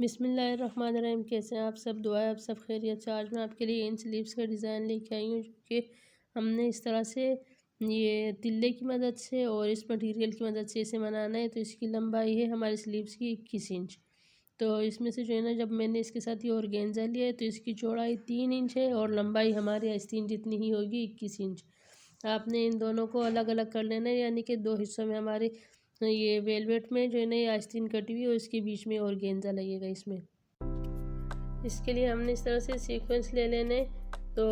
बिस्मिल्लाहिर्रहमानिर्रहीम। कैसे हैं आप सब? दुआ है आप सब खैरियत से। आज मैं आपके लिए इन स्लीव्स का डिज़ाइन लेके आई हूँ, जो कि हमने इस तरह से ये तिल्ले की मदद से और इस मटेरियल की मदद से इसे बनाना है। तो इसकी लंबाई है हमारी स्लीव्स की 21 इंच। तो इसमें से जो है ना, जब मैंने इसके साथ ये ऑर्गेन्जा लिया है तो इसकी चौड़ाई 3 इंच है और लंबाई हमारी आस्तीन जितनी ही होगी 21 इंच। आपने इन दोनों को अलग अलग कर लेना है, यानी कि 2 हिस्सों में हमारे ये वेलवेट में जो है ना ये आस्तीन कटी हुई है और इसके बीच में ऑर्गेन्जा लगेगा इसमें। इसके लिए हमने इस तरह से सीक्वेंस ले लेने, तो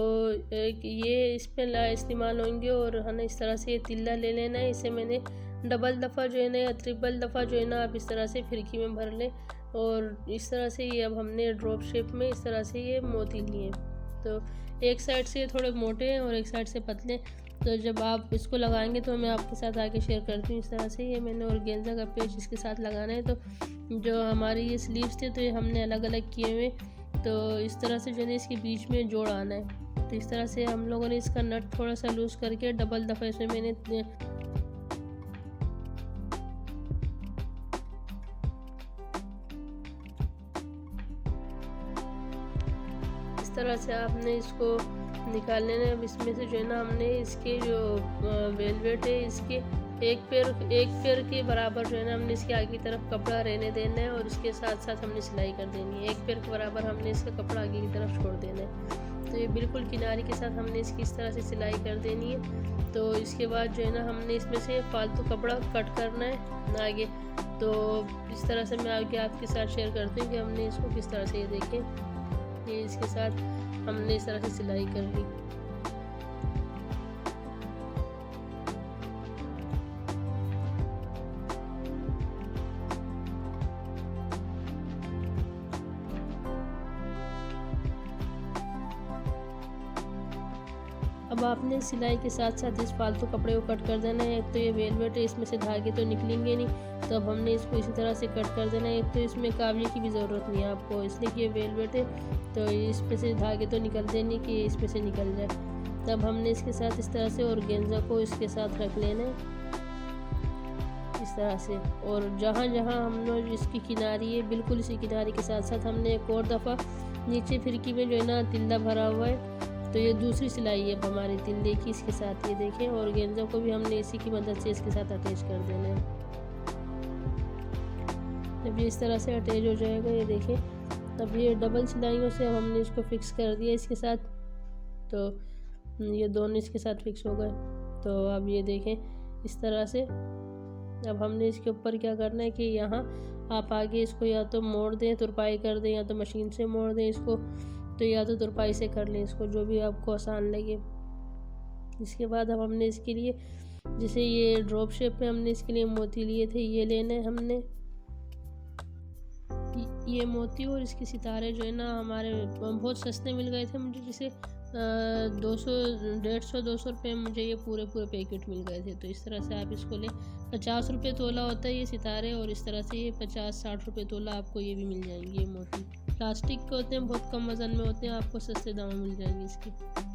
एक ये इस पर इस्तेमाल होंगे और हमें इस तरह से ये तिल्ला ले लेना है। इसे मैंने डबल दफ़ा जो है ना या ट्रिपल दफ़ा जो है ना आप इस तरह से फिरकी में भर लें और इस तरह से ये अब हमने ड्रॉप शेप में इस तरह से ये मोती लिए। तो एक साइड से थोड़े मोटे हैं और एक साइड से पतले। तो जब आप इसको लगाएंगे तो मैं आपके साथ आगे शेयर करती हूँ। इस तरह से ये मैंने ऑर्गेन्जा का पेच इसके साथ लगाना है। तो जो हमारी ये स्लीव्स थे तो ये हमने अलग अलग किए हुए, तो इस तरह से जो है इसके बीच में जोड़ आना है। तो इस तरह से हम लोगों ने इसका नट थोड़ा सा लूज़ करके डबल दफ़ा इसमें मैंने इस तरह से आपने इसको निकाल लेना है। अब इसमें से जो है ना हमने इसके जो वेलवेट है इसके एक पैर के बराबर जो है ना हमने इसके आगे की तरफ कपड़ा रहने देना है और इसके साथ साथ हमने सिलाई कर देनी है। एक पैर के बराबर हमने इसका कपड़ा आगे की तरफ छोड़ देना है। तो ये बिल्कुल किनारे के साथ हमने इसकी इस तरह से सिलाई कर देनी है। तो इसके बाद जो है ना हमने इसमें से फालतू कपड़ा कट करना है आगे। तो इस तरह से मैं आगे आपके साथ शेयर करती हूँ कि हमने इसको किस तरह से, ये देखें, ये इसके साथ हमने इस तरह से सिलाई कर ली। अब आपने सिलाई के साथ साथ इस फालतू कपड़े को कट कर देना है। एक तो ये वेलवेट है, इसमें से धागे तो निकलेंगे नहीं, तो अब हमने इसको इसी तरह से कट कर देना है। एक तो इसमें काविये की भी ज़रूरत नहीं है आपको, इसलिए कि ये वेलवेट है तो इसमें से धागे तो निकलते नहीं कि इसमें से निकल जाए। तब हमने इसके साथ इस तरह से ऑर्गेन्जा को इसके साथ रख लेना है इस तरह से। और जहाँ जहाँ हम लोग इसकी किनारी है बिल्कुल इसी किनारे के साथ साथ हमने एक और दफ़ा नीचे फिरकी में जो है ना तिल्ला भरा हुआ है। तो ये दूसरी सिलाई है अब हमारी तिल्ले की, इसके साथ ये देखें ऑर्गेन्जा को भी हमने इसी की मदद से इसके साथ अटैच कर देना है। जब ये इस तरह से अटैच हो जाएगा, ये देखें, तब ये डबल सिलाइयों से अब हमने इसको फिक्स कर दिया इसके साथ। तो ये दोनों इसके साथ फिक्स हो गए। तो अब ये देखें इस तरह से। अब हमने इसके ऊपर क्या करना है कि यहाँ आप आगे इसको या तो मोड़ दें, तुरपाई कर दें, या तो मशीन से मोड़ दें इसको, तो या तो तुरपाई से कर लें इसको, जो भी आपको आसान लगे। इसके बाद अब हमने इसके लिए, जैसे ये ड्रॉप शेप में हमने इसके लिए मोती लिए थे, ये लेने हैं हमने ये मोती। और इसके सितारे जो है ना हमारे बहुत सस्ते मिल गए थे मुझे, जैसे 200 150 200 रुपये में मुझे ये पूरे पैकेट मिल गए थे। तो इस तरह से आप इसको लें। 50 रुपये तोला होता है ये सितारे, और इस तरह से ये 50-60 रुपये तोला आपको ये भी मिल जाएंगे। ये मोती प्लास्टिक के होते हैं, बहुत कम वज़न में होते हैं, आपको सस्ते दाम में मिल जाएंगे इसके।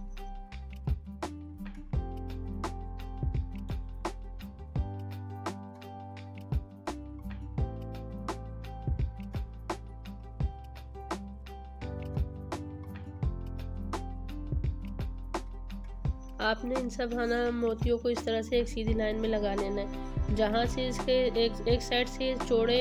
आपने इन सब मोतियों को इस तरह से एक सीधी लाइन में लगा लेना है। जहाँ से इसके एक साइड से चौड़े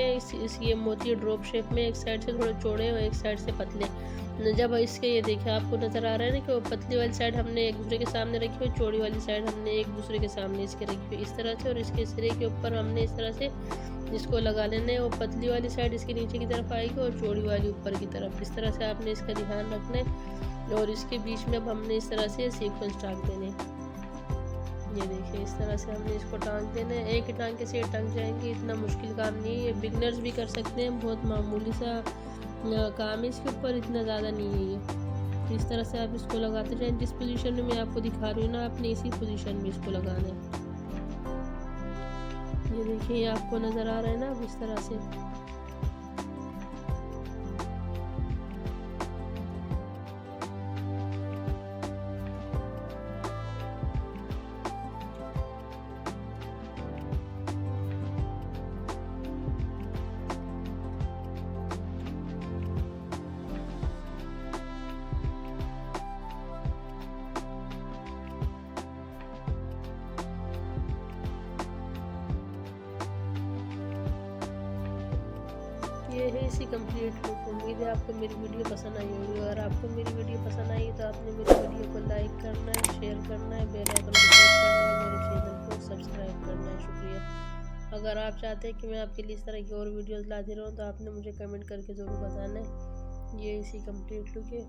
ये मोती ड्रॉप शेप में, एक साइड से थोड़े चौड़े और एक साइड से पतले। जब इसके, ये देखिए आपको नज़र आ रहा है ना कि वो पतली वाली साइड हमने एक दूसरे के सामने रखी हुई, चौड़ी वाली साइड हमने एक दूसरे के सामने इसके रखी हुई इस तरह से। और इसके सिरे के ऊपर हमने इस तरह से इसको लगा लेना है। वो पतली वाली साइड इसके नीचे की तरफ आएगी और चौड़ी वाली ऊपर की तरफ। इस तरह से आपने इसका ध्यान रखना है। और इसके बीच में अब हमने इस तरह से सीक्वेंस टांग देने। ये देखिए इस तरह से हमने इसको टांग देना है। एक ही टांके से ये टंग जाएंगे, इतना मुश्किल काम नहीं है, ये बिगनर्स भी कर सकते हैं, बहुत मामूली सा काम है इसके ऊपर, इतना ज़्यादा नहीं है ये। तो इस तरह से आप इसको लगाते जाएं। जिस पोजीशन में मैं आपको दिखा रही हूँ ना, आपने इसी पोजीशन में इसको लगाना है। ये देखिए, ये आपको नज़र आ रहा है ना अब इस तरह से। ये है इसी कंप्लीट लुक। उम्मीद है आपको मेरी वीडियो पसंद आई होगी। अगर आपको मेरी वीडियो पसंद आई तो आपने मेरी वीडियो को लाइक करना है, शेयर करना है, बेल आइकन को प्रेस करना है, मेरे चैनल को सब्सक्राइब करना है। शुक्रिया। अगर आप चाहते हैं कि मैं आपके लिए इस तरह की और वीडियोस लाती रहूँ तो आपने मुझे कमेंट करके ज़रूर बताना है। ये इसी कंप्लीट लुक है।